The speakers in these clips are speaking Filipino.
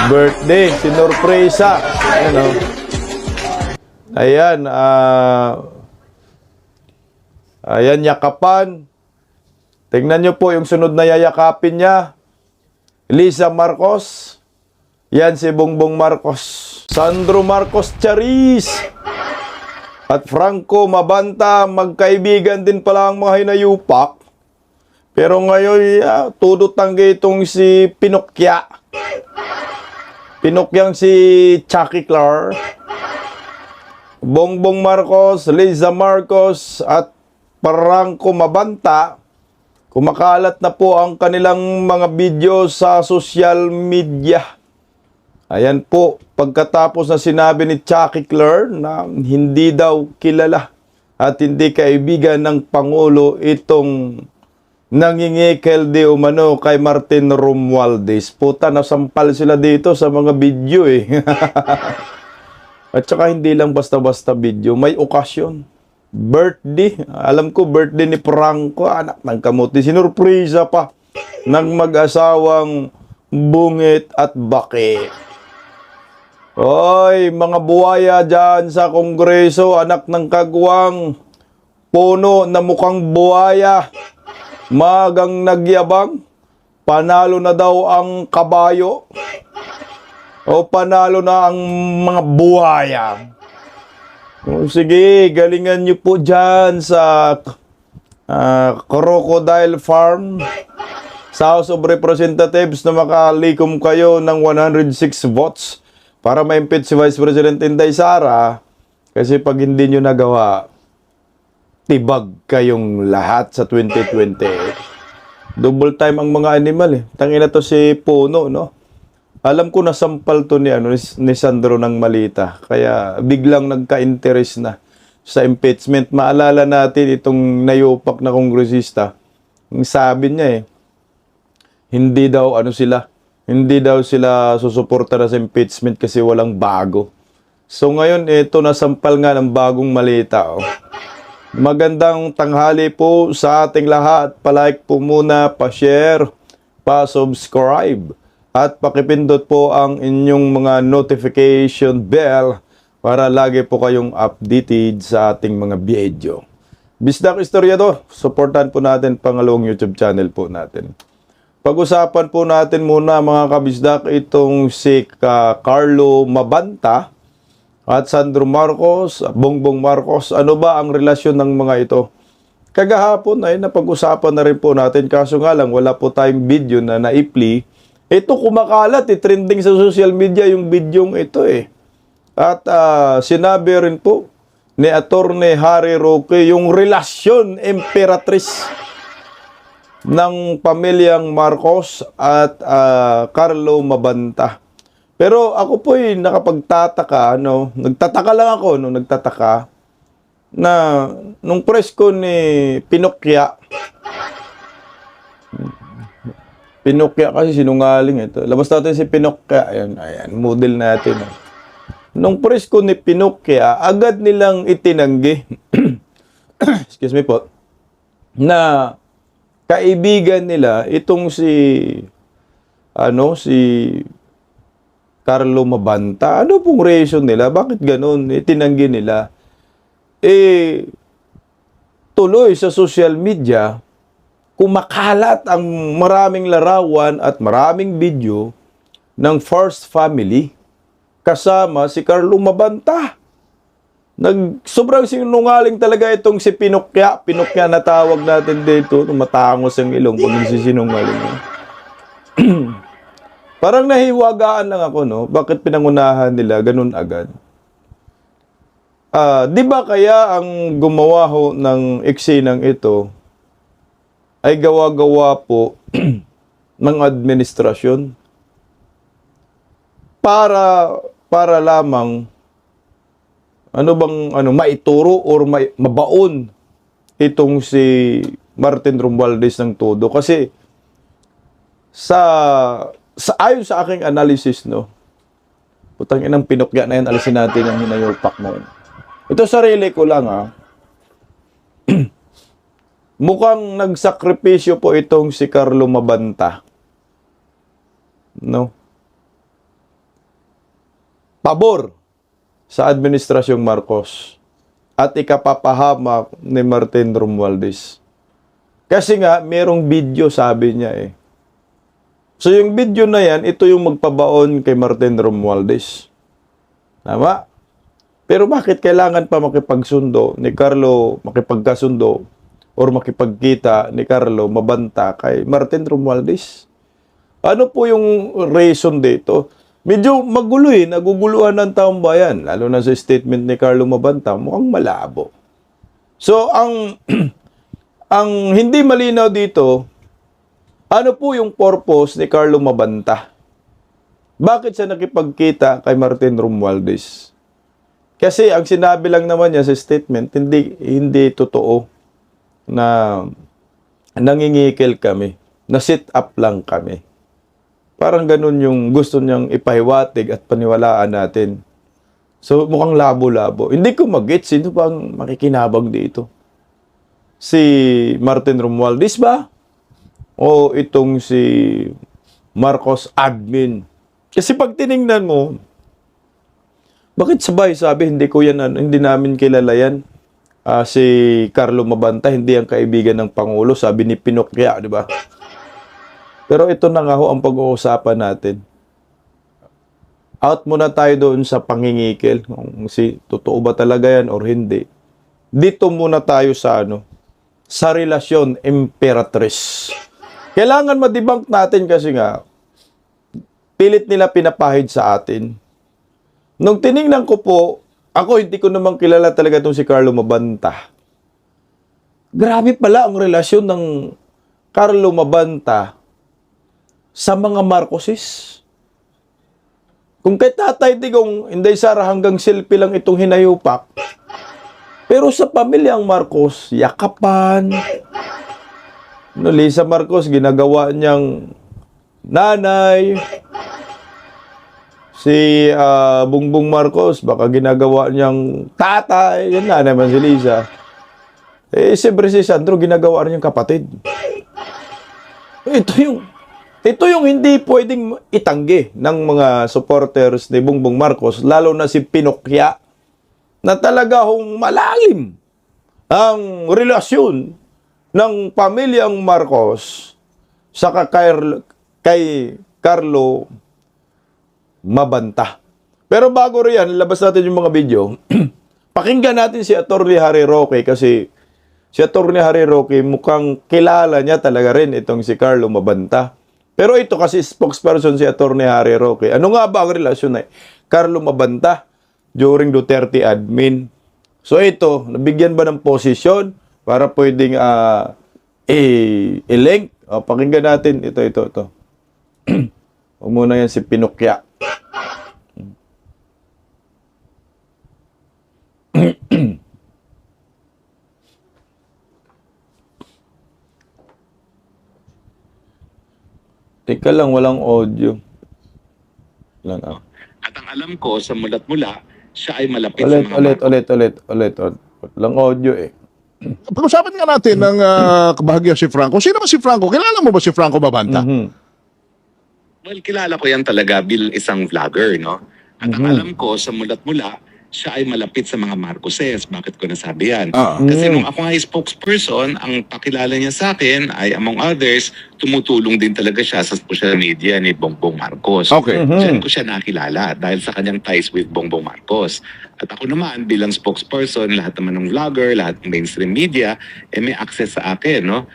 birthday, sinurpresa. Ano? Ayan, ayan, yakapan. Tingnan nyo po yung sunod na yayakapin niya. Lisa Marcos. Yan si Bongbong Marcos. Sandro Marcos Charis. At Franco Mabanta, magkaibigan din pala ang mga hinayupak. Pero ngayon, tudot tanggi itong si Pinokya. Pinokyang si Chucky Clark. Bongbong Marcos, Liza Marcos, at Franco Mabanta. Kumakalat na po ang kanilang mga video sa social media. Ayan po, pagkatapos na sinabi ni Chucky Clark na hindi daw kilala at hindi kaibigan ng Pangulo itong nangingikel di umano kay Martin Romualdez. Puta, nasampal sila dito sa mga video eh. At saka hindi lang basta-basta video, may okasyon. Birthday, alam ko birthday ni Franco, anak ng kamuti. Sinurpresa pa ng mag-asawang Bungit at Bake. Oy, mga buhaya dyan sa Kongreso, anak ng kagwang, puno na mukhang buhaya, magang nagyabang, panalo na daw ang kabayo, o panalo na ang mga buhaya. Sige, galingan nyo po dyan sa Crocodile Farm, sa House of Representatives na makalikom kayo ng 106 votes para ma-impeach si Vice President Inday Sara. Kasi pag hindi nyo nagawa, tibag kayong lahat sa 2020. Double time ang mga animal eh. Tangina to si Puno, no? Alam ko nasampal to ni Sandro ng Malita. Kaya biglang nagka-interest na sa impeachment. Maalala natin itong nayupak na kongresista. Ang sabi niya eh, hindi daw sila susuporta na sa impeachment kasi walang bago. So ngayon ito nasampal nga ng bagong Malita. Oh. Magandang tanghali po sa ating lahat. Palike po muna, pa-share, pa-subscribe. At pakipindot po ang inyong mga notification bell para lagi po kayong updated sa ating mga video. Bisdak Istoryador, supportan po natin pangalawang YouTube channel po natin. Pag-usapan po natin muna mga kabisdak itong si Carlo Mabanta at Sandro Marcos, Bongbong Marcos. Ano ba ang relasyon ng mga ito? Kagahapon ay napag-usapan na rin po natin, kaso nga lang wala po tayong video na naipli. Ito kumakalat, trending sa social media yung bidyong ito eh. At sinabi rin po ni Attorney Harry Roque yung relasyon imperatrice ng pamilyang Marcos at Carlo Mabanta. Pero ako po ay nakapagtataka, nagtataka lang ako, nagtataka na nung press ko ni Pinokya, Pinokya kasi sinungaling ito. Labas natin si Pinokya. Ayan, model natin. Nung press ko ni Pinokya, agad nilang itinanggi, excuse me po, na kaibigan nila itong si Carlo Mabanta. Ano pong reason nila? Bakit ganun? Itinanggi nila. Tuloy sa social media, kumakalat ang maraming larawan at maraming video ng First Family kasama si Carlo Mabanta. Sobrang sinungaling talaga itong si Pinokya. Pinokya na tawag natin dito. Matangos ang ilong pag nagsisinungaling. Parang nahiwagaan lang ako, no? Bakit pinangunahan nila ganun agad? Di ba kaya ang gumawa ho ng eksenang ito ay gawa-gawa po ng administrasyon para lamang maituro or mabaon itong si Martin Romualdez ng todo. Kasi ayon sa aking analysis, putang inang Pinokya na yan, alisin natin ang hinayupak na yun. Ito sarili ko lang mukhang nagsakripisyo po itong si Carlo Mabanta. pabor sa Administrasyong Marcos at ikapapahamak ni Martin Romualdez. Kasi nga, merong video, sabi niya eh. So yung video na yan, ito yung magpabaon kay Martin Romualdez. Tama? Pero bakit kailangan pa makipagkasundo or makipagkita ni Carlo Mabanta kay Martin Romualdez? Ano po yung reason dito? Medyo magulo eh, naguguluhan ng taong bayan, lalo na sa statement ni Carlo Mabanta, mukhang malabo. So ang ang hindi malinaw dito, ano po yung purpose ni Carlo Mabanta? Bakit siya nakipagkita kay Martin Romualdez? Kasi ang sinabi lang naman niya sa statement, hindi totoo na nangingikil kami, na sit up lang kami. Parang ganun yung gusto niyang ipahiwatig at paniwalaan natin. So mukhang labo-labo. Hindi ko mag-get sino bang makikinabang dito. Si Martin Romualdez ba? O itong si Marcos admin? Kasi pag tiningnan mo, bakit sabay sabi hindi namin kilala yan? Si Carlo Mabanta hindi ang kaibigan ng Pangulo, sabi ni Pinocchia, di ba? Pero ito na nga ho ang pag-uusapan natin. Out muna tayo doon sa pangingikil, kung totoo ba talaga yan or hindi. Dito muna tayo sa relasyon imperatrice. Kailangan ma-debunk natin kasi nga, pilit nila pinapahid sa atin. Nung tiningnan ko po, ako hindi ko namang kilala talaga itong si Carlo Mabanta. Grabe pala ang relasyon ng Carlo Mabanta sa mga Marcoses. Kung kay Tatay Digong, Inday Sara hanggang selfie lang itong hinayupak. Pero sa pamilyang Marcos, yakapan. Lisa Marcos, ginagawa niyang nanay. Si Bongbong Marcos, baka ginagawa niyang tatay. Yan na naman si Lisa. Siyempre si Sandro, ginagawa niyang kapatid. Ito yung hindi pwedeng itanggi ng mga supporters ni Bongbong Marcos, lalo na si Pinocchia, na talaga hong malalim ang relasyon ng pamilyang Marcos sa kay Carlo Mabanta. Pero bago riyan, labas natin yung mga video. Pakinggan natin si Atty. Harry Roque kasi si Atty. Harry Roque mukhang kilala niya talaga rin itong si Carlo Mabanta. Pero ito kasi spokesperson si Atty. Harry Roque. Ano nga ba ang relasyon na Carlo Mabanta during Duterte admin? So ito, nabigyan ba ng posisyon para pwedeng i-link? Pakinggan natin. Ito. Huwag muna yan si Pinocchia. Teka lang, walang audio. At ang alam ko, sa mulat-mula, siya ay malapit Ulit. sa mga Walang audio eh. Pag-usapan nga natin ng kabahagyang si Franco. Sino ba si Franco? Kilala mo ba si Franco Mabanta? Well, kilala ko yan talaga bilang isang vlogger, no? At ang alam ko, sa mulat-mula, siya ay malapit sa mga Marcoses. Bakit ko nasabi yan? Kasi nung ako nga ay spokesperson, ang pakilala niya sa akin ay, among others, tumutulong din talaga siya sa social media ni Bongbong Marcos. Okay. Diyan ko siya nakilala dahil sa kanyang ties with Bongbong Marcos. At ako naman bilang spokesperson, lahat naman ng vlogger, lahat ng mainstream media, may access sa akin, no?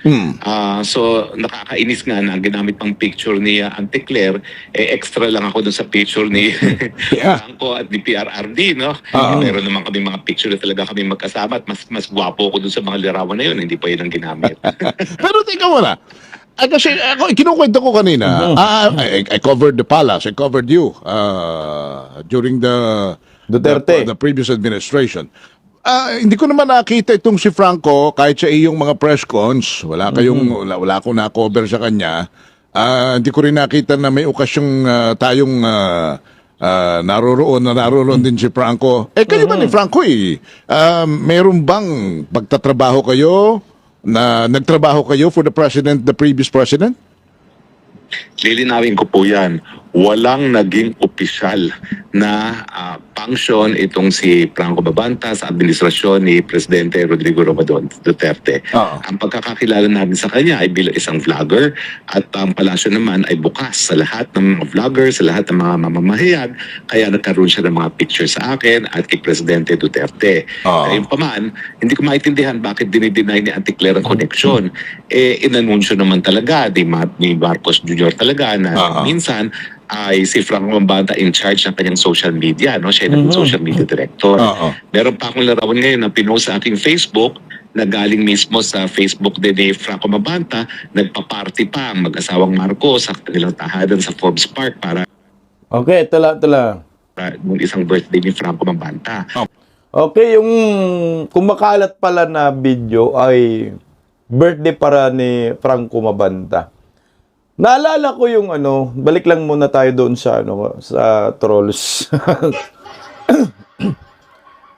So nakakainis nga na ang ginamit pang picture ni Auntie Claire, extra lang ako dun sa picture ni Franco at ni PRRD, no? Meron naman kami mga picture na talaga kami magkasama at mas gwapo ko dun sa mga larawan na yun, hindi pa yun ang ginamit. Pero tingnan mo na. Kasi ako, kinukwento ko kanina, I covered the palace, I covered you during the Duterte. the previous administration. Hindi ko naman nakita itong si Franco kahit sa iyong mga press cons. Wala akong na-cover sa kanya. Hindi ko rin nakita na may okasyong tayong naroon din si Franco. Kayo ba ni Franco meron bang pagtatrabaho kayo na nagtrabaho kayo for the president, the previous president? Lilinawin ko po yan. walang naging opisyal na function itong si Franco Mabanta sa administrasyon ni Presidente Rodrigo Romualdez Duterte. Oo. Ang pagkakakilala namin sa kanya ay bilang isang vlogger at ang palasyo naman ay bukas sa lahat ng mga vloggers, sa lahat ng mga mamamahayag. Kaya nagkaroon siya ng mga picture sa akin at kay Presidente Duterte. Oo. Gayunpaman, hindi ko maintindihan bakit dinideny ni Auntie Claire ang connection. Inanunsyo naman talaga ni Marcos Jr. talaga na Oo. minsan ay si Franco Mabanta in charge ng kanyang social media, no? Siya yung social media director. Oo. Meron pa akong larawan ngayon na pinost sa aking Facebook na galing mismo sa Facebook din ni Franco Mabanta. Nagpa-party pa ang mag-asawang Marcos sa kanilang tahanan sa Forbes Park para Okay, ito lang. nung isang birthday ni Franco Mabanta. Okay, yung kumakalat pala na video ay birthday para ni Franco Mabanta. Naalala ko yung balik lang muna tayo doon sa sa trolls.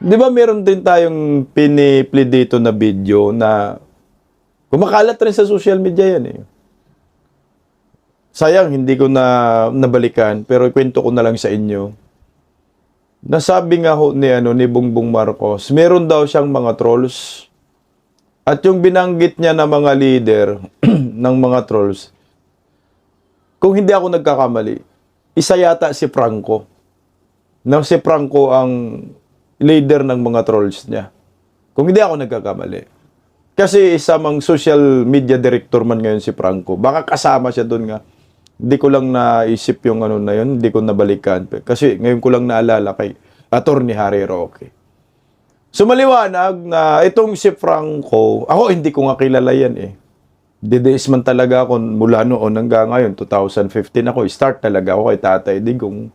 'Di ba meron din tayong pinipli dito na video na kumakalat rin sa social media yan eh. Sayang hindi ko na nabalikan pero ikwento ko na lang sa inyo. Nasabi nga ho ni Bongbong Marcos, meron daw siyang mga trolls. At yung binanggit niya na mga leader ng mga trolls, kung hindi ako nagkakamali, isa yata si Franco. Na si Franco ang leader ng mga trolls niya. Kung hindi ako nagkakamali. Kasi isa mang social media director man ngayon si Franco. Baka kasama siya doon nga. Hindi ko lang naisip yung na yun. Hindi ko nabalikan. Kasi ngayon ko lang naalala kay Attorney Harry Roque. So maliwanag na itong si Franco, ako hindi ko nga kilala yan eh. Dideis man talaga ako mula noon hanggang ngayon, 2015 ako, start talaga ako kay Tatay Digong.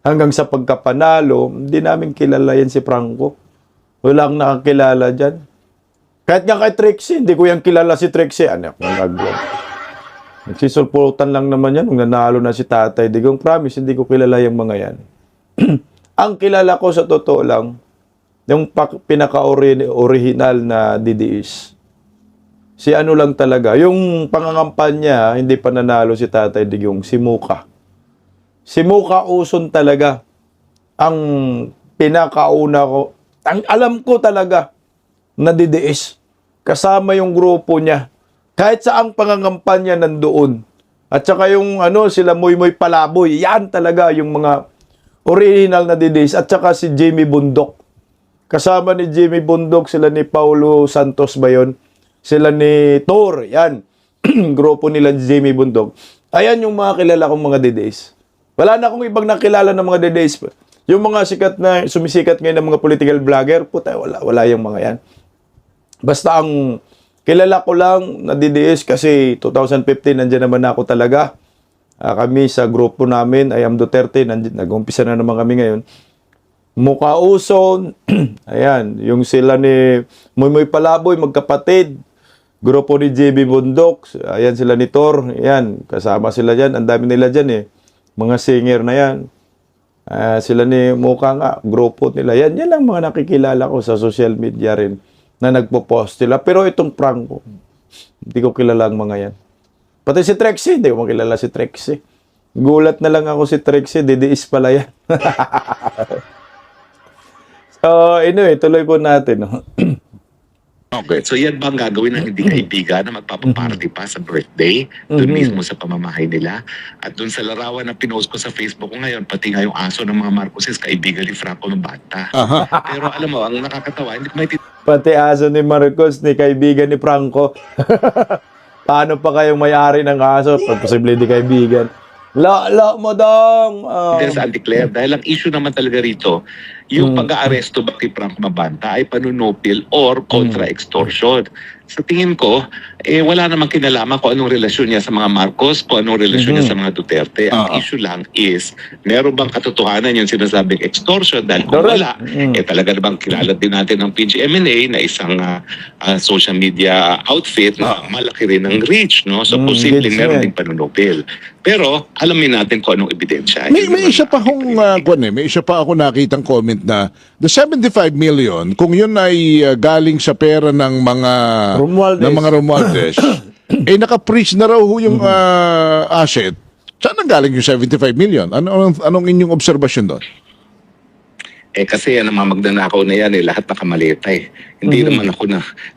Hanggang sa pagkapanalo, hindi namin kilala yan si Franco. Walang nakakilala dyan. Kahit nga kay Trixie, hindi ko yan kilala si Trixie. Anak, nagagawin. Nagsisulputan lang naman yan nung nanalo na si Tatay Digong. Promise, hindi ko kilala yung mga yan. Ang kilala ko sa totoo lang, yung pinaka-original na DDS. Si lang talaga. Yung pangangampanya, hindi pa nanalo si Tatay Digong, si Muka. Si Muka Uson talaga. Ang pinakauna ko, ang alam ko talaga na DDS. Kasama yung grupo niya. Kahit saang pangangampanya nandoon. At saka yung sila Moy Palaboy, yan talaga yung mga original na DDS. At saka si Jimmy Bundok. Kasama ni Jimmy Bundok, sila ni Paulo Santos ba yun? Sila ni Tor, yan. Grupo nila Jimmy Bundok. Ayan yung mga kilala kong mga DDS. Wala na akong ibang nakilala ng mga DDS. Yung mga sumisikat ngayon ng mga political vlogger, puta, wala yung mga yan. Basta ang kilala ko lang na DDS kasi 2015 nandiyan naman ako talaga. Kami sa grupo namin, I am Duterte, nag-umpisa na naman kami ngayon. Muka Uson, ayan, yung sila ni Moy Palaboy, magkapatid. Grupo ni JB Bundok, ayan sila ni Tor, ayan, kasama sila dyan, ang dami nila dyan eh. Mga singer na yan. Sila ni Muka nga, grupo nila. Yan lang mga nakikilala ko sa social media rin na nagpo-post sila. Pero itong Franco, hindi ko kilala ang mga yan. Pati si Trixie, hindi ko makilala si Trixie. Gulat na lang ako si Trixie, DDS pala yan. So, anyway, tuloy po natin. No? Okay. So yan ba ang gagawin ng hindi kaibigan na magpapaparty pa sa birthday? Doon mismo sa pamamahay nila. At doon sa larawan na pinost ko sa Facebook ko ngayon, pati nga yung aso ng mga Marcoses, kaibigan ni Franco Mabanta. Pero alam mo, ang nakakatawa, hindi ko Pati aso ni Marcos, ni kaibigan ni Franco. Paano pa kayong may-ari ng aso? Posible di kaibigan. La mo dong. sa Auntie Claire, dahil ang issue naman talaga rito, yung pag-aaresto ba kay Franco Mabanta ay panunupil or contra-extortion. Sa tingin ko, wala namang kinalaman kung anong relasyon niya sa mga Marcos, kung anong relasyon niya sa mga Duterte. Ang issue lang is, meron bang katotohanan yung sinasabing extortion? Dahil kung wala, talaga namang kilala din natin ng PGMNA na isang social media outfit na malaki rin ang reach, no? So, posibleng meron ding panunupil. Pero, alamin natin kung anong ebidensya. May isa pa akong may isa pa ako nakitang comment na the 75 million, kung yun ay galing sa pera ng mga Romualdez. Romualdez, naka-freeze na raw ho yung asset Saan nanggaling yung 75 million? Anong inyong obserbasyon doon? Kasi yan, ang mga magnanakaw na yan, lahat nakamaleta eh. Hindi naman ako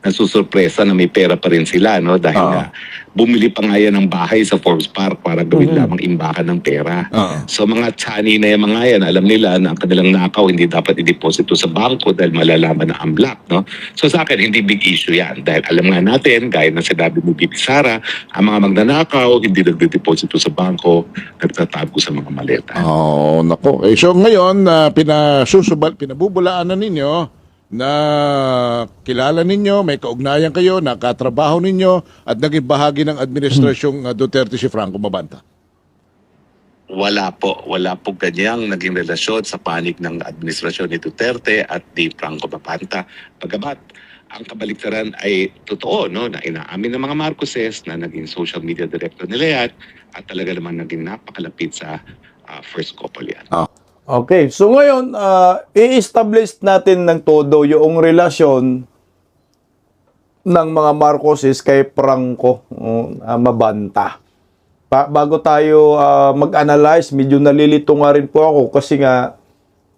nasusurpresa na may pera pa rin sila, no? Dahil nga, bumili pa nga yan ng bahay sa Forbes Park para gawin lamang imbakan ng pera. So mga tsani na yung mga yan, alam nila na ang kanilang nakaw hindi dapat i-deposito sa bangko dahil malalaman na unblock, no? So sa akin, hindi big issue yan. Dahil alam nga natin, gaya ng sinabi mo, Bibi Sara, ang mga magnanakaw, hindi nagde-deposito sa bangko, nagtatago sa mga maleta. Oh, nako. So ngayon, pinabubulaan na ninyo na kilala ninyo, may kaugnayan kayo, nakatrabaho ninyo, at naging bahagi ng administrasyong Duterte si Franco Mabanta. Wala po ganyang naging relasyon sa panig ng administrasyon ni Duterte at ni Franco Mabanta. Pagamat ang kabaliktaran ay totoo, no, na inaamin ng mga Marcoses na naging social media director nila yan at talaga naman naging napakalapit sa first couple yan. Okay, so ngayon, i-establish natin ng todo yung relasyon ng mga Marcoses kay Franco Mabanta. Bago tayo mag-analyze, medyo nalilito nga rin po ako kasi nga,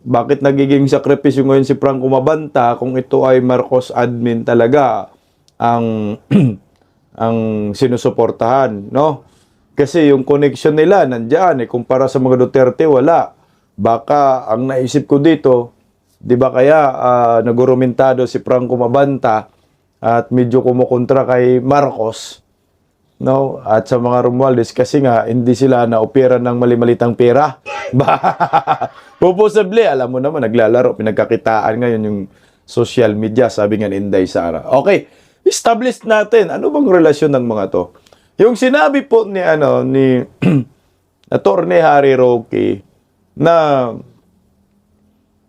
bakit nagiging sakripisyo ngayon si Franco Mabanta kung ito ay Marcos admin talaga ang ang sinusuportahan, no? Kasi yung connection nila nandiyan, kumpara sa mga Duterte, wala. Baka ang naisip ko dito, di ba kaya nagurumentado si Franco Mabanta at medyo kumukontra kay Marcos, no? At sa mga Romualdez kasi nga hindi sila na-opera ng mali-malitang pera. Possibly, alam mo naman, naglalaro, pinagkakitaan ngayon yung social media, sabi nga ni Inday Sara. Okay, establish natin, ano bang relasyon ng mga to? Yung sinabi po ni Attorney Harry Roque, na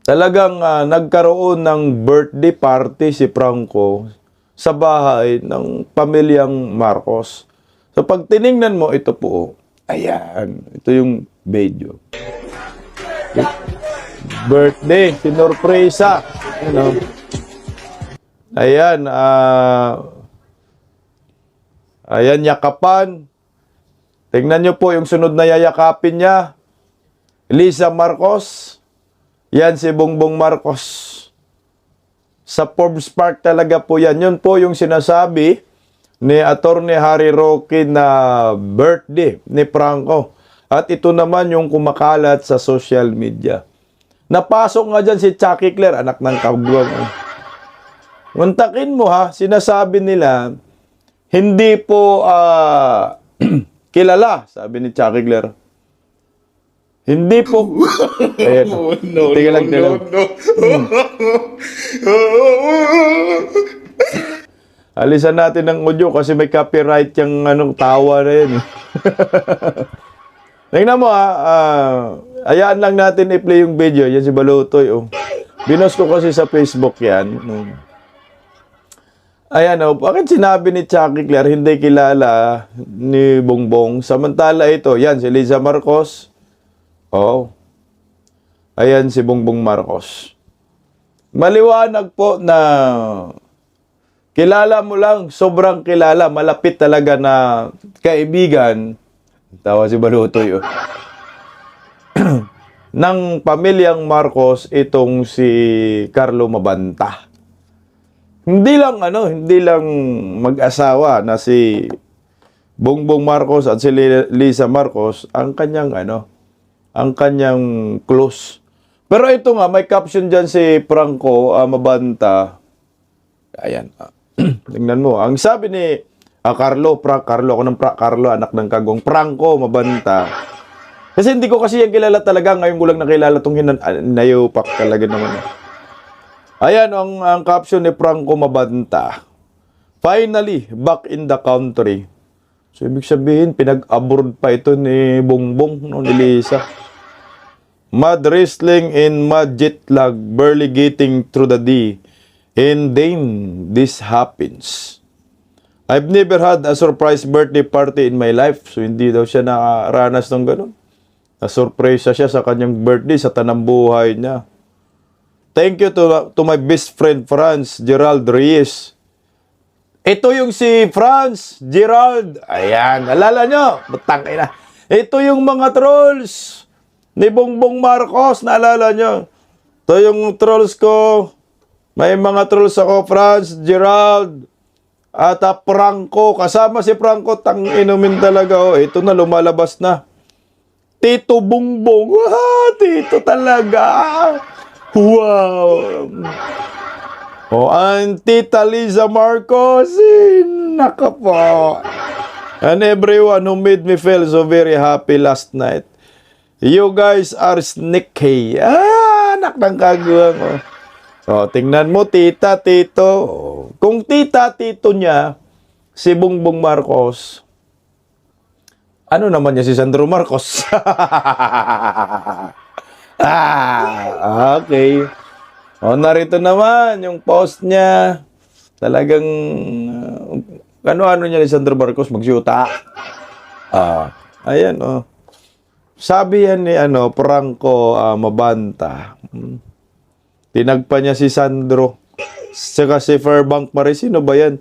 talagang nagkaroon ng birthday party si Franco sa bahay ng pamilyang Marcos. So pag tiningnan mo, ito po, ayan, ito yung video. Birthday, sinurpresa. Ano? Ayan, ayan, yakapan. Tingnan nyo po yung sunod na yayakapin niya. Lisa Marcos, yan si Bongbong Marcos. Sa Forbes Park talaga po yan. Yun po yung sinasabi ni Attorney Harry Roque na birthday ni Franco. At ito naman yung kumakalat sa social media. Napasok nga dyan si Chucky Claire, anak ng kagwang. Muntakin mo ha, sinasabi nila, hindi po kilala, sabi ni Chucky Claire. Hindi po. Ayan. No. Alisan natin ang audio kasi may copyright yung tawa na yun. Tingnan mo ayaan lang natin i-play yung video. Yan si Balutoy. Binos ko kasi sa Facebook yan. Ayan bakit sinabi ni Chucky Claire hindi kilala ni Bongbong? Samantala ito, yan si Liza Marcos. Ayan si Bongbong Marcos. Maliwanag po na kilala mo lang, sobrang kilala, malapit talaga na kaibigan. Tawa si Balutoy. Ng pamilyang Marcos itong si Carlo Mabanta. Hindi lang mag-asawa na si Bongbong Marcos at si Liza Marcos ang kanyang ang kanyang close. Pero ito nga, may caption dyan si Franco Mabanta. Ayan. Tingnan mo. Ang sabi ni Carlo, anak ng kagong, Franco Mabanta. Kasi hindi ko kasi yung kilala talaga. Ngayon ko lang nakilala itong hinayupak talaga naman. Ayan, ang caption ni Franco Mabanta. Finally, back in the country. So, ibig sabihin, pinag-abroad pa ito ni Bongbong, ni Lisa. Mad wrestling in mad jet lag, barely getting through the day. And then, this happens. I've never had a surprise birthday party in my life. So, hindi daw siya nakaranas ng ganun. Na-surpresa siya sa kanyang birthday, sa tanambuhay niya. Thank you to my best friend, Franz Gerald Reyes. Ito yung si Franz Gerald. Ayan, alala nyo. Batang ina. Ito yung mga trolls ni Bongbong Marcos, naalala nyo? Ito yung trolls ko. May mga trolls ako, Franz, Gerald, at Franco. Kasama si Franco, inumin talaga. Oh, ito na, lumalabas na. Tito Bongbong. Tito talaga. Wow. Oh, ang Tita Liza Marcos. Naka po. And everyone who made me feel so very happy last night. You guys are sneaky. Anak ng kaguwang. Oh, tingnan mo, tita, tito. Kung tita, tito niya, si Bongbong Marcos, ano naman niya si Sandro Marcos? Okay. O, narito naman yung post niya. Talagang, ano niya ni Sandro Marcos, magsyuta. Ayan, oh. Sabi yan ni, Franco Mabanta. Tinagpa niya si Sandro. Saka si Fairbank Marisino ba yan?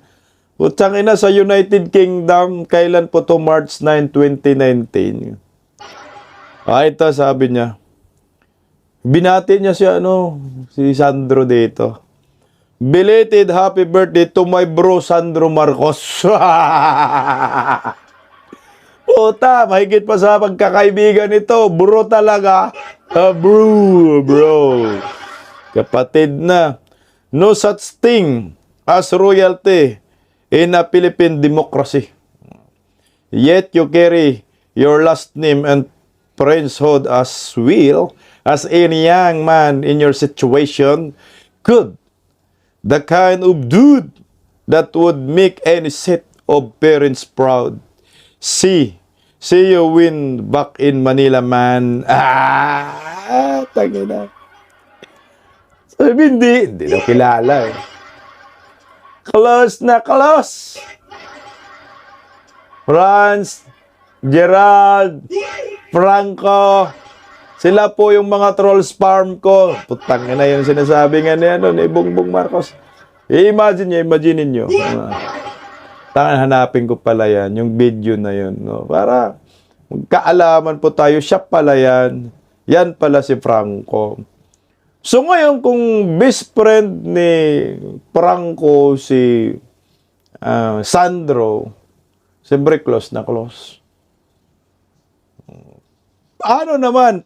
Putang ina, sa United Kingdom, kailan po to? March 9, 2019. Ito sabi niya. Binati niya si Sandro dito. Belated happy birthday to my bro Sandro Marcos. Puta, mahigit pa sa pagkakaibigan nito. Bro talaga. Bro. Kapatid na. No such thing as royalty in a Philippine democracy. Yet you carry your last name and princehood as well as any young man in your situation could. The kind of dude that would make any set of parents proud. See you win back in Manila, man. Tangina. Sabi, hindi daw kilala eh. Close na close. Franz, Gerald, Franco, sila po yung mga trolls farm ko. Putang na yung sinasabi nga ni Bongbong Marcos. Imagine nyo. Hanapin ko pala yan, yung video na yun. No? Para magkaalaman po tayo, siya pala yan. Yan pala si Franco. So ngayon, kung best friend ni Franco si Sandro, siyempre close na close. Paano naman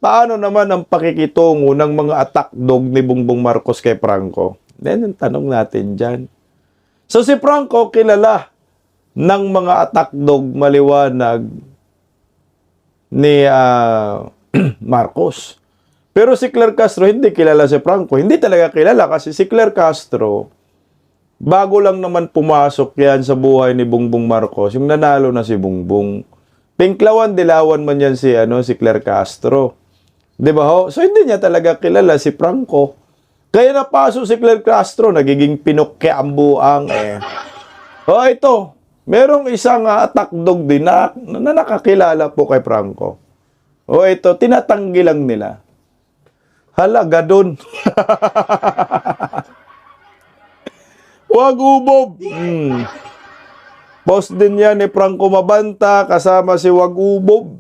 ang pakikitungo ng mga attack dog ni Bongbong Marcos kay Franco? Yan ang tanong natin dyan. So si Franco kilala ng mga attack dog maliwanag ni Marcos. Pero si Claire Castro, hindi kilala si Franco. Hindi talaga kilala kasi si Claire Castro, bago lang naman pumasok yan sa buhay ni Bongbong Marcos, yung nanalo na si Bongbong. Pinklawan, dilawan man yan si Claire Castro. Di ba ho? So hindi niya talaga kilala si Franco. Kaya napasok si Claire Castro, nagiging pinukya ang buang eh. O ito, merong isang attack dog din na nakakilala po kay Franco. O ito, tinatanggi lang nila. Halaga doon. Wag ubob. Post din yan ni Franco Mabanta kasama si Wag ubob.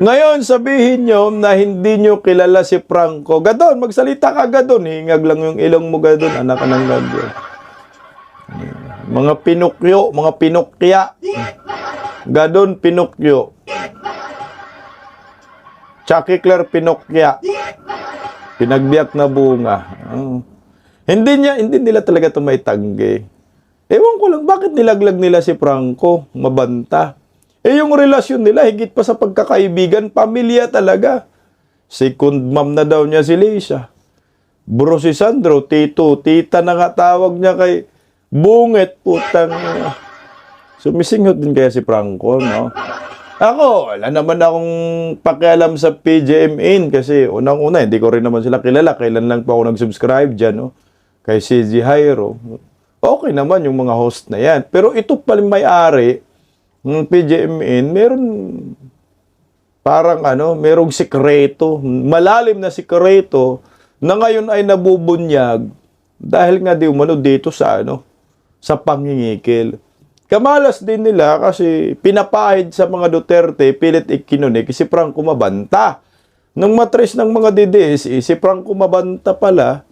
Ngayon, sabihin nyo na hindi nyo kilala si Franco. Gadon, magsalita ka gadon. Hingag lang yung ilong mo gadon. Anak ka ng gadon. Mga pinukyo, mga pinukya. Gadon, pinukyo. Chucky Claire Pinokya. Pinagbiyak na bunga. Hindi nila talaga ito may tanggi. Ewan ko lang, bakit nilaglag nila si Franco Mabanta? Yung relasyon nila, higit pa sa pagkakaibigan, pamilya talaga. Second mom na daw niya si Lisa. Bro si Sandro, tito, tita na nga tawag niya kay Bunget, putang. Sumisinghot din kaya si Franco, no? Ako, wala naman akong pakialam sa PGMN kasi unang-una, hindi ko rin naman sila kilala. Kailan lang po ako nag-subscribe dyan, no? Kay CG Jairo. Okay naman yung mga host na yan. Pero ito pala may-ari ng PGMN, meron parang merong sikreto, malalim na sikreto na ngayon ay nabubunyag dahil nga di umano dito sa sa pangingikil. kamalas din nila kasi pinapahid sa mga Duterte, pilit ikinunik si Franco Mabanta. Nung matres ng mga DDSE, si Franco Mabanta pala,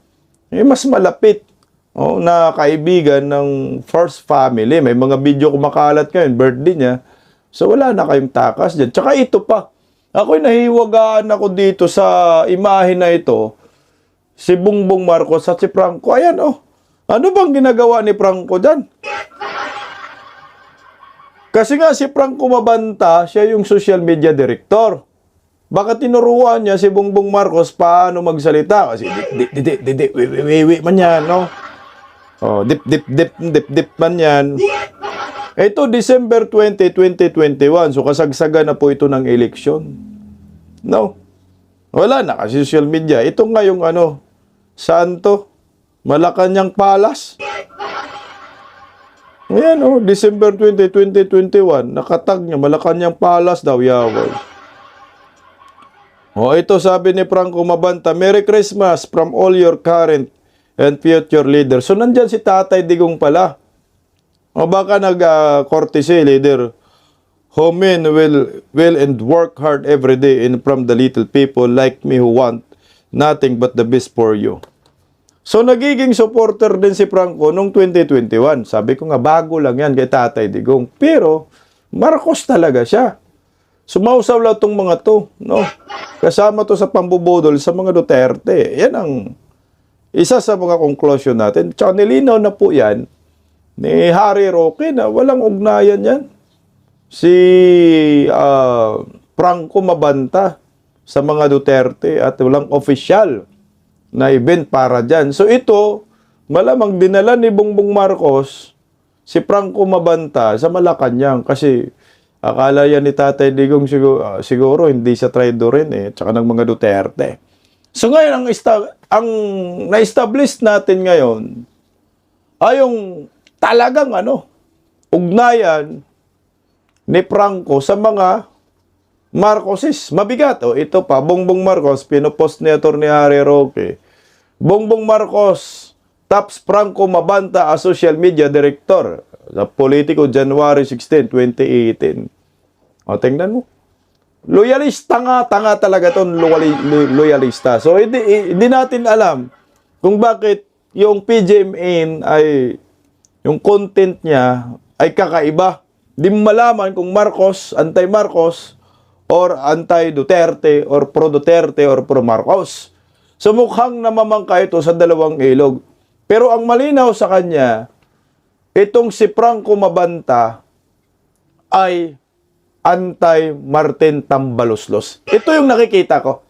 mas malapit na kaibigan ng first family. May mga video kumakalat ngayon, birthday niya. So wala na kayong takas dyan. Tsaka ito pa, ako'y nahiwagaan ako dito sa imahe na ito, si Bongbong Marcos at si Franco. Ayan ano bang ginagawa ni Franco dyan? Kasi nga si Franco Mabanta, siya yung social media director. Baka tinuruan niya si Bongbong Marcos paano magsalita. Kasi wiwi man yan, no? Dip man yan. Ito, December 20, 2021. So, kasagsagan na po ito ng eleksyon. No? Wala na kasi social media. Ito nga yung saan to? Malacanang Palace. Ayan, December 20, 2021. Nakatag niya, Malacanang Palace daw, yaway. Ito sabi ni Franco Mabanta, Merry Christmas from all your current and future leaders. So, nandyan si Tatay Digong pala. Baka nag-courtesy, leader. Homin will and work hard every day and from the little people like me who want nothing but the best for you. So, nagiging supporter din si Franco noong 2021. Sabi ko nga, bago lang yan kay Tatay Digong. Pero, Marcos talaga siya. Sumausaw lang itong mga to. No? Kasama to sa pambubudol sa mga Duterte. Yan ang isa sa mga conclusion natin. Tsaka nilinaw na po yan ni Harry Roque na walang ugnayan yan. Si Franco Mabanta sa mga Duterte at walang official na event para dyan. So ito, malamang dinala ni Bongbong Marcos si Franco Mabanta sa Malacanang kasi akala yan ni Tatay Digong siguro hindi siya traitor rin tsaka ng mga Duterte. So ngayon, ang na-establish natin ngayon ay yung talagang ugnayan ni Franco sa mga Marcoses. Mabigat. Ito pa, Bongbong Marcos, pinopost ni Atty. Harry Roque. Bongbong Marcos taps Franco Mabanta as social media director sa Politico January 16, 2018. Tingnan mo. Loyalista nga, tanga talaga itong loyalista. So, hindi natin alam kung bakit yung PGMN ay, yung content niya ay kakaiba. Di mo malaman kung Marcos, anti-Marcos, or anti-Duterte, or pro-Duterte, or pro-Marcos. So, mukhang namamangka ito sa dalawang ilog. Pero ang malinaw sa kanya, itong si Franco Mabanta ay anti-Martin Tambaloslos. Ito yung nakikita ko.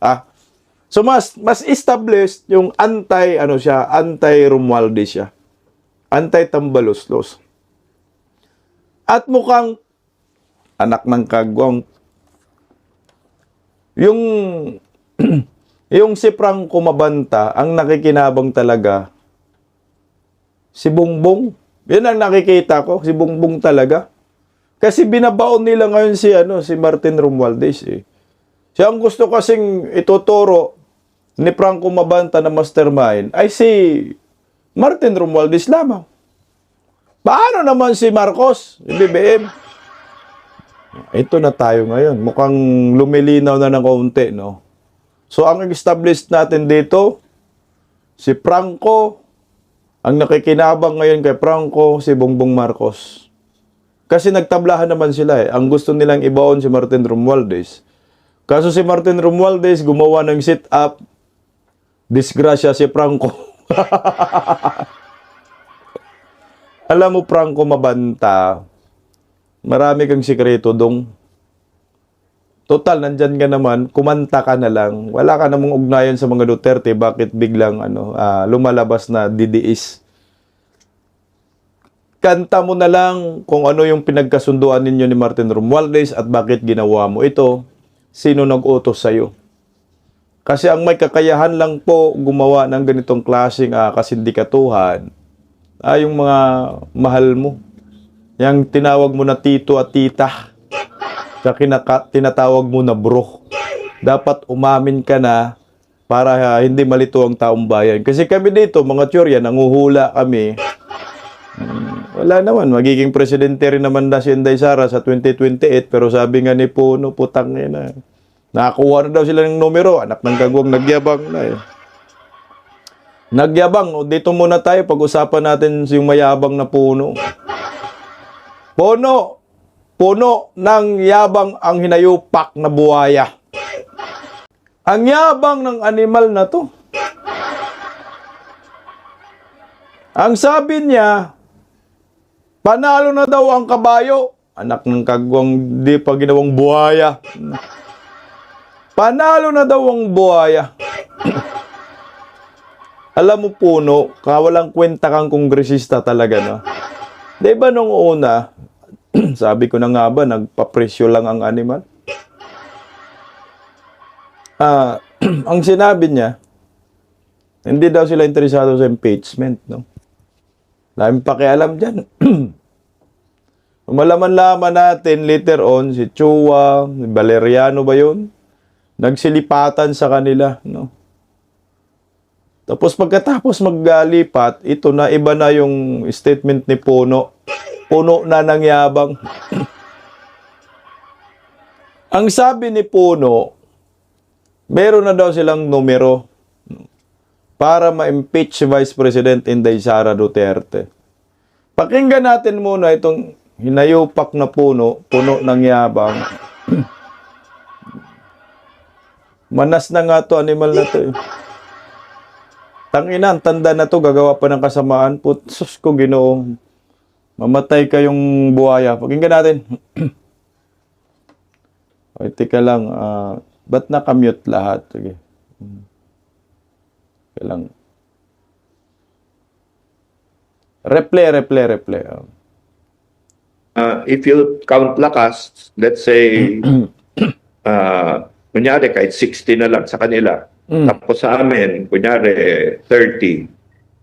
So, mas established yung anti-Romualdez siya. Anti-Tambaloslos. At mukhang anak ng kagwang. Yung si Franco Mabanta, ang nakikinabang talaga, si Bongbong. Yan ang nakikita ko, si Bongbong talaga. Kasi binabaon nila ngayon si Martin Romualdez. Siya ang gusto kasing ituturo ni Franco Mabanta na mastermind ay si Martin Romualdez lamang. Paano naman si Marcos, BBM? Ito na tayo ngayon. Mukhang lumilinaw na ng kaunti, no? So, ang established natin dito, si Franco, ang nakikinabang ngayon kay Franco, si Bongbong Marcos. Kasi nagtablahan naman sila Ang gusto nilang ibaon si Martin Romualdez. Kaso si Martin Romualdez gumawa ng sit-up, disgrasya si Franco. Alam mo, Franco Mabanta, marami kang sikreto dong. Total, nandyan ka naman, kumanta ka na lang. Wala ka namang ugnayan sa mga Duterte, bakit biglang lumalabas na DDS? Kanta mo na lang kung ano yung pinagkasunduan ninyo ni Martin Romualdez at bakit ginawa mo ito. Sino nag-utos sa'yo? Kasi ang may kakayahan lang po gumawa ng ganitong klaseng kasindikatuhan ay yung mga mahal mo. Yung tinawag mo na tito at tita. Sa tinatawag mo na bro. Dapat umamin ka na para hindi malito ang taong bayan. Kasi kami dito, mga tsorya, nanguhula kami Wala naman, magiging presidente rin naman na si Inday Sara sa 2028, pero sabi nga ni Puno, putang na. Nakakuha na daw sila ng numero, anak ng kagwang nagyabang na eh. Nagyabang, o dito muna tayo, pag-usapan natin yung mayabang na Puno. Puno ng yabang ang hinayupak na buhaya. Ang yabang ng animal na to. Ang sabi niya, panalo na daw ang kabayo. Anak ng kagwang di pa ginawang buhaya. Panalo na daw ang buhaya. Alam mo Puno, kawalang kwenta kang kongresista talaga, no? Di ba nung una, sabi ko na nga ba, nagpapresyo lang ang animal? Ang sinabi niya, hindi daw sila interesado sa impeachment, no? Daming pakialam dyan. Malaman-laman natin later on, si Chua, si Valeriano ba yun? Nagsilipatan sa kanila, no? Tapos pagkatapos maglipat, ito na, iba na yung statement ni Puno. Puno na ng yabang. Ang sabi ni Puno, meron na daw silang numero para ma-impeach si Vice President Inday Sara Duterte. Pakinggan natin muna itong hinayupak na puno ng yabang. Manas na nga to, animal na to eh. Tangina, ang tanda na to, gagawa pa ng kasamaan. Sus ko, Ginoo. Mamatay kayong buhaya. Pakinggan natin. Ay, tika lang. Ba't nakamute lahat? Sige. Lang. Replay. If you count lakas, let's say, kunyari kahit 60 na lang sa kanila. Tapos sa amin, kunyari 30.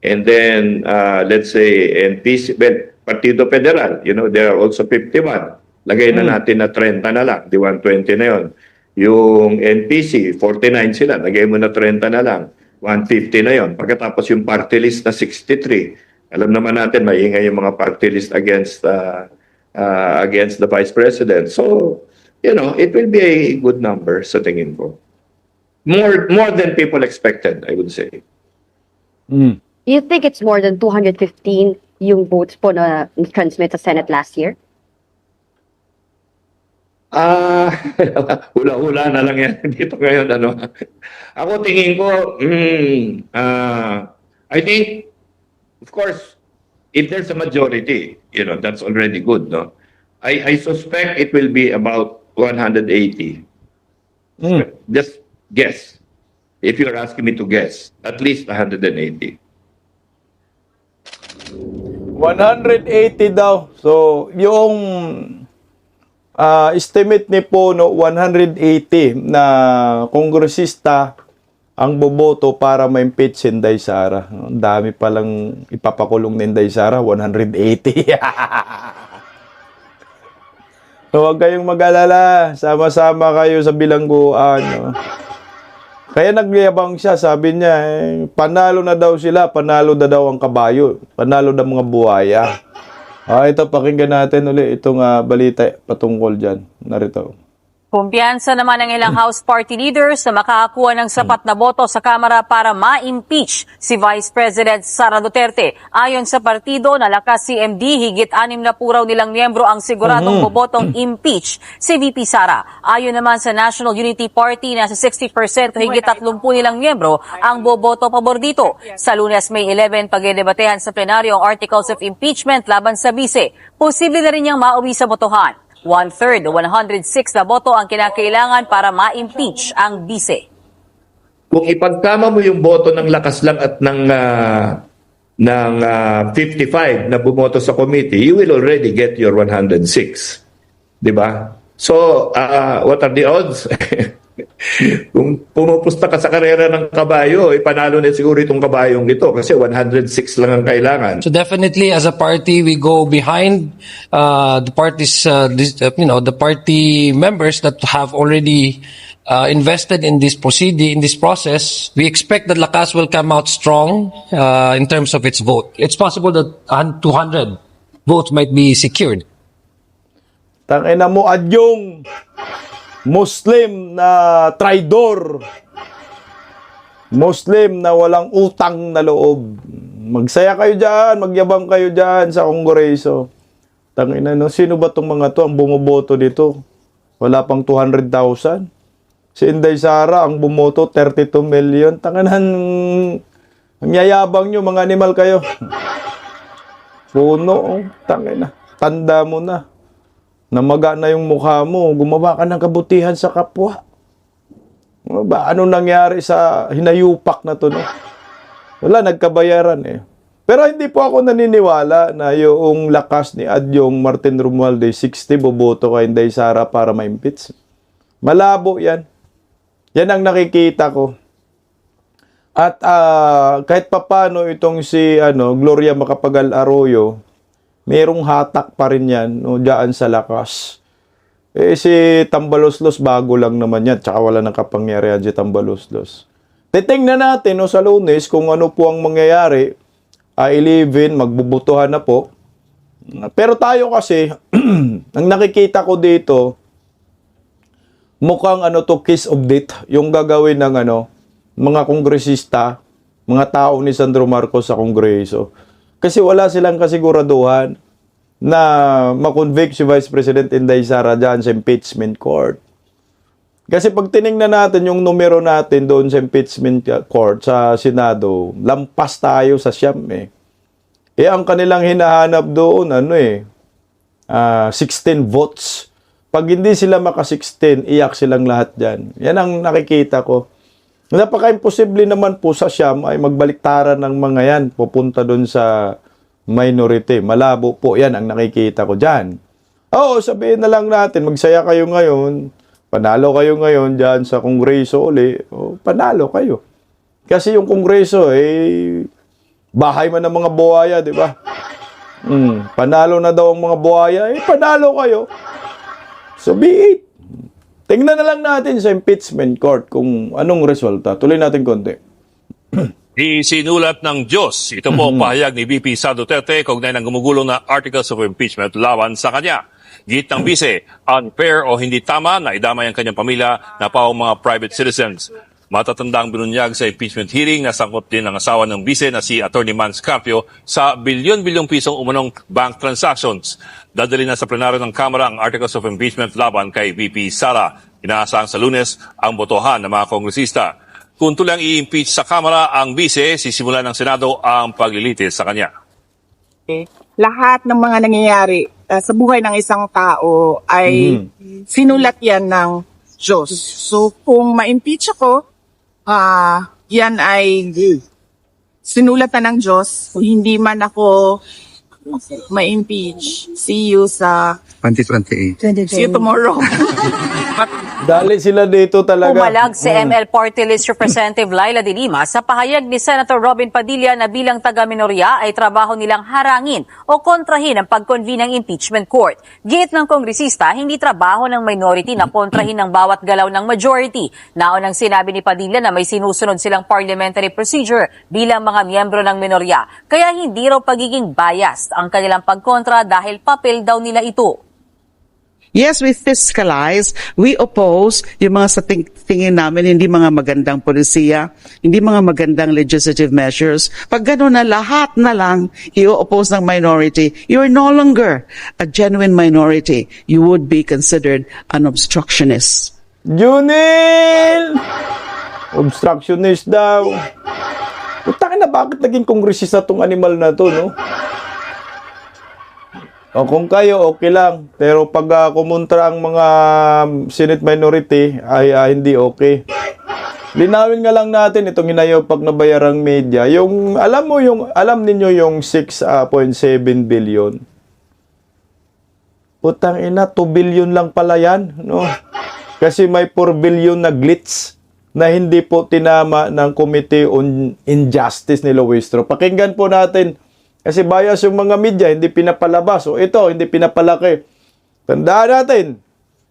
And then, let's say, NPC, well, Partido Federal, there are also 51. Lagay na natin na 30 na lang, di 120 na yon. Yung NPC, 49 sila, lagay mo na 30 na lang. 150 na yon. Pagkatapos yung party list na 63. Alam naman natin, maingay yung mga party list against the Vice President. So, it will be a good number sa tingin ko. More than people expected, I would say. You think it's more than 215 yung votes po na transmit sa Senate last year? Hula-hula na lang yan dito ngayon. Ako tingin ko, I think, of course, if there's a majority, that's already good, no? I suspect it will be about 180. Just guess. If you're asking me to guess, at least 180. 180 daw. So, yung estimate ni Puno, 180 na kongresista ang boboto para ma-impeach si Inday Sara. Ang dami palang ipapakulong ni Inday Sara, 180. So, huwag kayong mag-alala. Sama-sama kayo sa bilangguan. No? Kaya nagyabang siya, sabi niya, panalo na daw sila, panalo na daw ang kabayo, panalo na mga buhaya. Ito, pakinggan natin ulit itong balita patungkol dyan. Narito. Kumpiyansa naman ng ilang House Party leaders na makakakuha ng sapat na boto sa Kamara para ma-impeach si Vice President Sara Duterte. Ayon sa partido, nalakas si MD, higit 6 na puraw nilang miyembro ang siguradong bobotong impeach si VP Sara. Ayon naman sa National Unity Party, nasa 60% o higit 30 nilang miyembro ang boboto pabor dito. Sa Lunes, May 11, pagdedebatehan sa plenaryo ang Articles of Impeachment laban sa bise. Posible na rin niyang mauwi sa botohan. 1/3 o 106 na boto ang kinakailangan para ma-impeach ang bise. Kung ipagkama mo yung boto ng lakas lang at ng 55 na bumoto sa committee, you will already get your 106. Di ba? So, what are the odds? Kung pumupusta ka sa karera ng kabayo, panalo na siguro itong kabayong ito kasi 106 lang ang kailangan. So definitely, as a party, we go behind the parties, the party members that have already invested in this proceeding, in this process, we expect that Lakas will come out strong in terms of its vote. It's possible that 200 votes might be secured. Tangina mo, Adyong, Muslim na traidor. Muslim na walang utang na loob. Magsaya kayo dyan, magyabang kayo dyan sa Kongreso. Tangina, no? Sino ba tong mga to ang bumoboto dito? Wala pang 200,000. Si Inday Sara ang bumoto 32 million. Tanginan, ang yayabang nyo, mga animal kayo. Puno, oh. Tangina. Tanda mo na. Namaga na yung mukha mo. Gumawa ka ng kabutihan sa kapwa. Ano ba? Ano nangyari sa hinayupak na to, no? Wala, nagkabayaran eh. Pero hindi po ako naniniwala na yung lakas ni Adyong Martin Romualdez 60 boboto kay Inday Sara para ma-impeach. Malabo yan. Yan ang nakikita ko. At kahit papano itong si Gloria Macapagal Arroyo, merong hatak pa rin yan, no, dyan sa lakas. Eh si Tambaloslos bago lang naman yan, tsaka wala nang kapangyarihan si Tambaloslos. Titingnan natin no, sa Lunes kung ano po ang mangyayari. 11, magbubutuhan na po. Pero tayo kasi, ang nakikita ko dito, mukhang case of death, yung gagawin ng mga kongresista, mga tao ni Sandro Marcos sa Kongreso. Kasi wala silang kasiguraduhan na makonvict si Vice President Inday Sara dyan sa impeachment court. Kasi pag tinignan natin yung numero natin doon sa impeachment court sa Senado, lampas tayo sa siyam eh. Eh ang kanilang hinahanap doon 16 votes. Pag hindi sila maka-16, iyak silang lahat dyan. Yan ang nakikita ko. Napaka-imposible naman po sa siyam ay magbaliktaran ng mga yan. Pupunta doon sa minority. Malabo po yan ang nakikita ko dyan. Oo, sabihin na lang natin, magsaya kayo ngayon. Panalo kayo ngayon dyan sa Kongreso uli. O, panalo kayo. Kasi yung Kongreso, bahay man ng mga buhaya, di ba? Panalo na daw ang mga buhaya, panalo kayo. So be it. Tingnan na lang natin sa impeachment court kung anong resulta. Tuloy natin konti. Isinulat ng Diyos. Ito po ang pahayag ni VP Sara Duterte kaugnay ng gumugulong na articles of impeachment laban sa kanya. Git ng bise, unfair o hindi tama na idamay ang kanyang pamilya na pawang mga private citizens. Matatandang binunyag sa impeachment hearing na sangkot din ang asawa ng bise na si Atty. Mans Carpio sa bilyon-bilyong pisong umunong bank transactions. Dadali na sa plenaryo ng Kamara ang articles of impeachment laban kay VP Sara. Inaasahang sa Lunes ang botohan ng mga kongresista. Kung tulang i-impeach sa Kamara ang bise, sisimulan ng Senado ang paglilitis sa kanya. Lahat ng mga nangyayari sa buhay ng isang tao ay sinulat yan ng Diyos. So kung ma-impeach ako, yan ay sinulat na ng Diyos. Kung hindi man ako ma-impeach, see you sa 2028. see you tomorrow. Dali sila dito talaga. Pumalag si ML Party List Representative Laila de Lima sa pahayag ni Senator Robin Padilla na bilang taga-minorya ay trabaho nilang harangin o kontrahin ang pag-convene ng impeachment court. Giit ng kongresista, hindi trabaho ng minority na kontrahin ang bawat galaw ng majority. Naunang sinabi ni Padilla na may sinusunod silang parliamentary procedure bilang mga miyembro ng minorya. Kaya hindi raw pagiging biased ang kanilang pagkontra dahil papel daw nila ito. Yes, we fiscalize, we oppose yung mga sa tingin namin hindi mga magandang polisiya, hindi mga magandang legislative measures. Pag gano'n na lahat na lang i-oppose ng minority, you're no longer a genuine minority. You would be considered an obstructionist. Junil! Obstructionist daw. Putang na, bakit naging kongresista tong animal na to, no? O kung kayo, okay lang. Pero pag kumontra ang mga Senate minority, ay hindi okay. Linawin nga lang natin itong hinayopag na bayarang media. Yung, alam ninyo yung 6.7 billion. Putang ina, 2 billion lang pala yan, no? Kasi may 4 billion na glitch na hindi po tinama ng Committee on Injustice ni Luistro. Pakinggan po natin. Kasi bias yung mga media, hindi pinapalabas. O ito, hindi pinapalaki. Tandaan natin,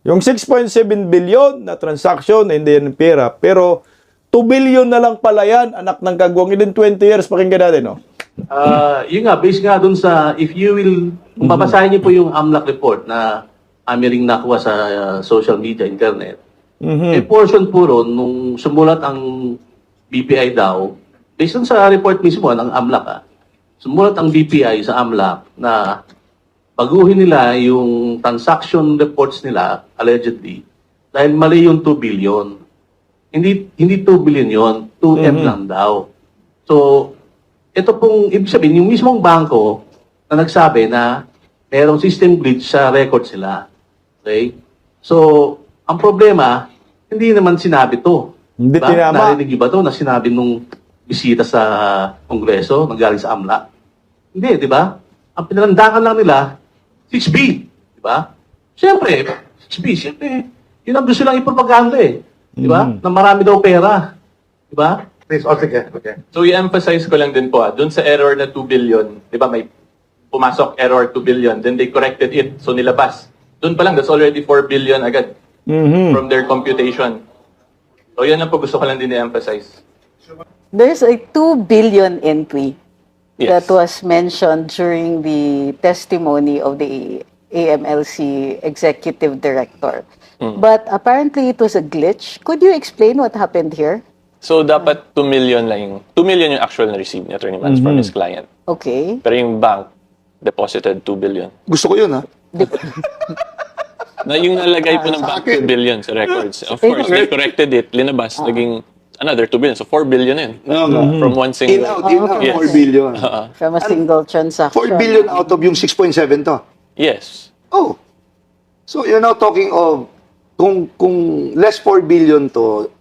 Yung 6.7 billion na transaction, hindi yan pera. Pero 2 billion na lang pala yan, anak ng kagwang. In 20 years, pakinggan natin, no? Yun nga, based nga dun sa, if you will, kung babasahin niyo po yung AMLAC report na amiring nakuha sa social media, internet, a portion po ron, nung sumulat ang BPI daw, based dun sa report mismo ng AMLAC, sumulat ang BPI sa AMLAC na baguhin nila yung transaction reports nila, allegedly, dahil mali yung 2 billion. Hindi 2 billion yon, 2M lang daw. So, ito pong, ibig sabihin, yung mismong bangko na nagsabi na mayroong system glitch sa record sila. Okay? So, ang problema, hindi naman sinabi to. Hindi Diba? tinama. Narinig niyo ba to na sinabi nung bisita sa Kongreso, nanggaling sa AMLA? Hindi, di ba? Ang pinalandakan lang nila, 6B. Di ba? Siyempre, 6B, siyempre, yun ang gusto lang ipropaganda eh. Di ba? Na marami daw pera. Di ba? Please, okay. So, i-emphasize ko lang din po, dun sa error na 2 billion, di ba may pumasok error 2 billion, then they corrected it, so nilabas. Dun pa lang, that's already 4 billion agad from their computation. So, yan ang po gusto ko lang din i-emphasize. There's a 2 billion entry Yes. that was mentioned during the testimony of the AMLC executive director. But apparently it was a glitch. Could you explain what happened here? So, dapat 2 million lang yung, 2 million yung actual na receive ni Attorney Mans from his client. Okay. Pero yung bank deposited 2 billion. Gusto ko yun, ha? Na yung nalagay po ng bank 2 billion sa records. Of course, they corrected it, linabas, naging another 2 billion. So, 4 billion yun. From one single. In-out, Yes. 4 billion. From a single transaction. 4 billion out of yung 6.7 to. Yes. Oh. So, you're now talking of, kung less 4 billion to,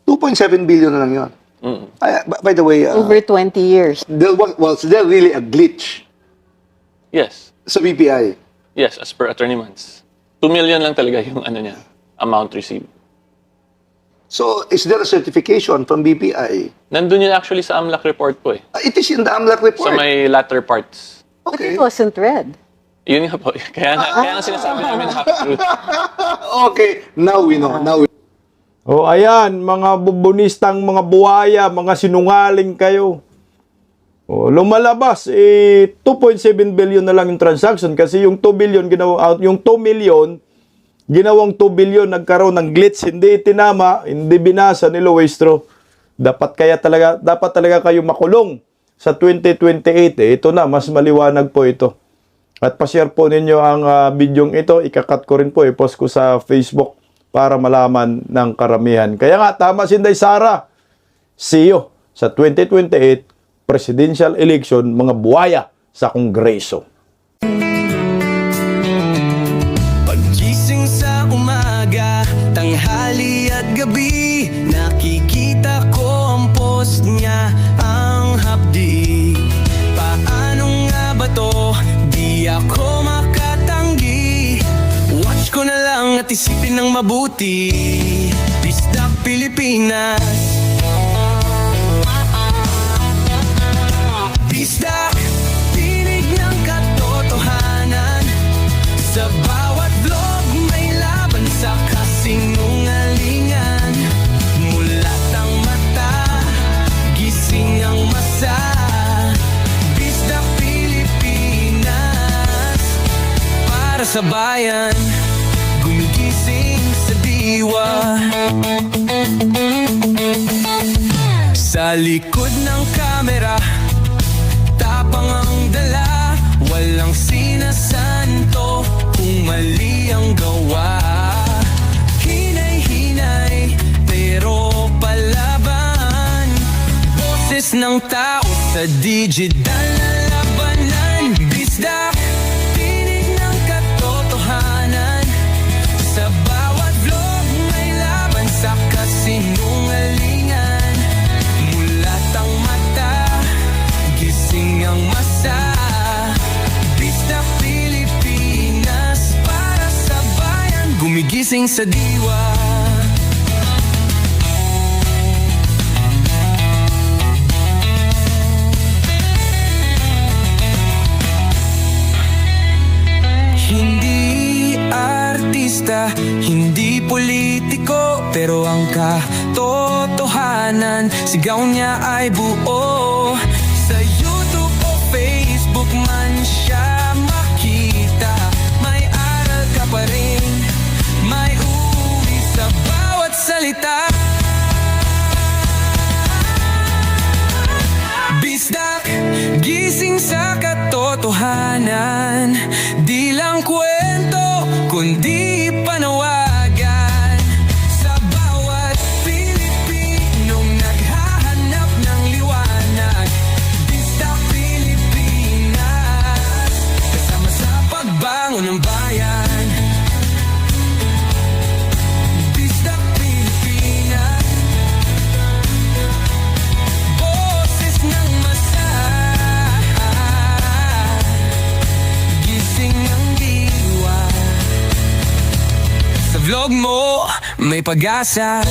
2.7 billion na lang yun. By the way, Over 20 years. was there really a glitch Yes. sa BPI? Yes, as per Attorney Mans. 2 million lang talaga yung ano niya, amount received. So, is there a certification from BPI? Nandun yun actually sa AMLAC report po eh. It is in the AMLAC report. Sa may latter parts. But Okay. it wasn't read. Yun nga po. Kaya nga sinasabi namin half-truth. Okay, now we know. O ayan, mga bubunistang mga buhaya, mga sinungaling kayo. O, lumalabas, 2.7 billion na lang yung transaction kasi yung 2 billion yung 2 million, ginawang 2 billion, nagkaroon ng glitch, hindi itinama, hindi binasa ni Luistro. Dapat talaga kayo makulong sa 2028. Ito na, mas maliwanag po ito. At pa-share po ninyo ang bidyong ito, ikakat ko rin po, i-post ko sa Facebook para malaman ng karamihan. Kaya nga, tama si Inday Sara, CEO sa 2028 presidential election, mga buhaya sa Kongreso. Paggising sa umaga, tanghali at gabi, nakikita ko ang post niya, ang hapdi. Paano nga ba to? Di ako makatanggi. Watch ko na lang at isipin ng mabuti. Bisdak Pilipinas. Bisdak, tinig ng katotohanan. Sa bawat vlog may laban sa kasinungalingan. Mulat ang mata, gising ang masa. Bisdak Pilipinas, para sa bayan, gumigising sa diwa. Sa likod ng kamera, tapang ang dala, walang sinasanto kung mali ang gawa. Hinay-hinay, pero palaban. Boses ng tao sa digital na labanan. Bisdak, tinig ng katotohanan. Sa bawat vlog may laban sa kasinungalingan. Mulat ang mata, gising ang masa. Bisdak Pilipinas, para sa bayan, gumigising sa diwa. Hindi artista, katotohanan, sigaw niya ay buo. Sa YouTube o Facebook man siya makita, may aral ka pa rin, may uri sa bawat salita. Bisdak, gising sa katotohanan, di lang kwento, kundi panawagan. Sa bawat Pilipinong naghahanap ng liwanag, Bisdak Pilipinas, kasama sa pagbangon ng bayan. Bisdak Pilipinas, boses ng masa, gising ang diwa. Sa vlog mo, may pag-asa.